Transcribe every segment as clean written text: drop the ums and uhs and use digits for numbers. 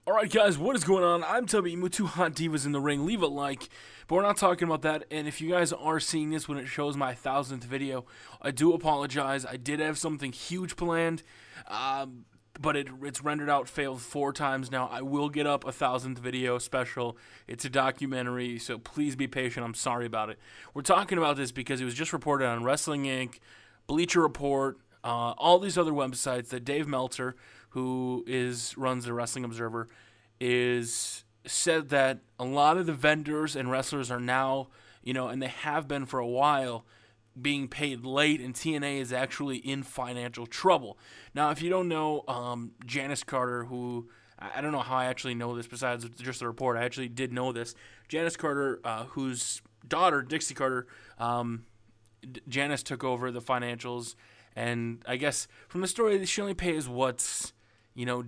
Alright guys, what is going on? I'm Tubby with two hot divas in the ring. Leave a like, but we're not talking about that. And if you guys are seeing this when it shows my 1000th video, I do apologize. I did have something huge planned, but it's rendered out failed 4 times now. I will get up a 1000th video special. It's a documentary, so please be patient. I'm sorry about it. We're talking about this because it was just reported on Wrestling Inc., Bleacher Report, all these other websites that Dave Meltzer, who runs the Wrestling Observer, is said that a lot of the vendors and wrestlers are now, and they have been for a while, being paid late, and TNA is actually in financial trouble. Now, if you don't know, Janice Carter, who I don't know how I actually know this besides just the report. I actually did know this. Janice Carter, whose daughter, Dixie Carter, Janice took over the financials, and I guess from the story, she only pays what's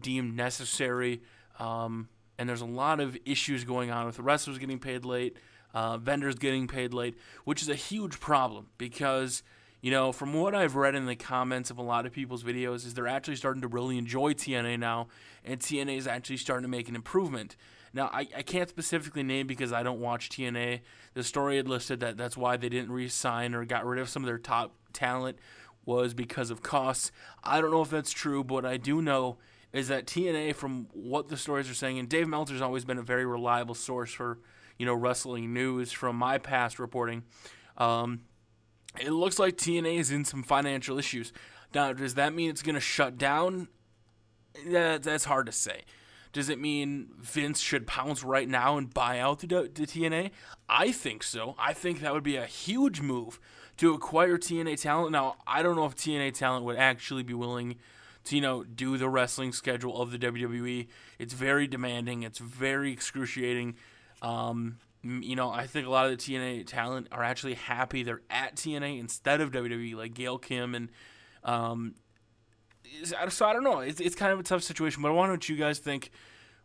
deemed necessary, and there's a lot of issues going on with the wrestlers getting paid late, vendors getting paid late, which is a huge problem because, from what I've read in the comments of a lot of people's videos, is they're actually starting to really enjoy TNA now, and TNA is actually starting to make an improvement. Now, I can't specifically name because I don't watch TNA. The story had listed that that's why they didn't re-sign or got rid of some of their top talent was because of costs. I don't know if that's true, but what I do know is that TNA, from what the stories are saying, and Dave Meltzer's always been a very reliable source for, wrestling news from my past reporting, it looks like TNA is in some financial issues. Now, does that mean it's going to shut down? That's hard to say. Does it mean Vince should pounce right now and buy out the TNA? I think so. I think that would be a huge move to acquire TNA talent. Now, I don't know if TNA talent would actually be willing to, do the wrestling schedule of the WWE. It's very demanding. It's very excruciating. I think a lot of the TNA talent are actually happy they're at TNA instead of WWE, like Gail Kim. And so I don't know. It's kind of a tough situation, but I want to know what you guys think.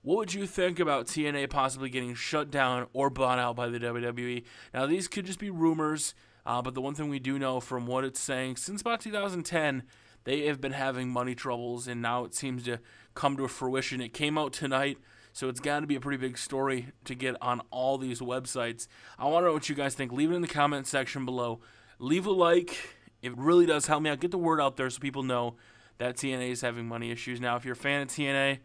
What would you think about TNA possibly getting shut down or bought out by the WWE? Now, these could just be rumors, but the one thing we do know from what it's saying, since about 2010, they have been having money troubles, and now it seems to come to fruition. It came out tonight, so it's got to be a pretty big story to get on all these websites. I want to know what you guys think. Leave it in the comment section below. Leave a like. It really does help me out. Get the word out there so people know that TNA is having money issues. Now, if you're a fan of TNA,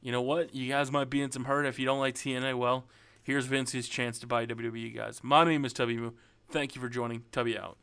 you know what? You guys might be in some hurt. If you don't like TNA, well, here's Vince's chance to buy WWE, guys. My name is Tubby Moo. Thank you for joining. Tubby out.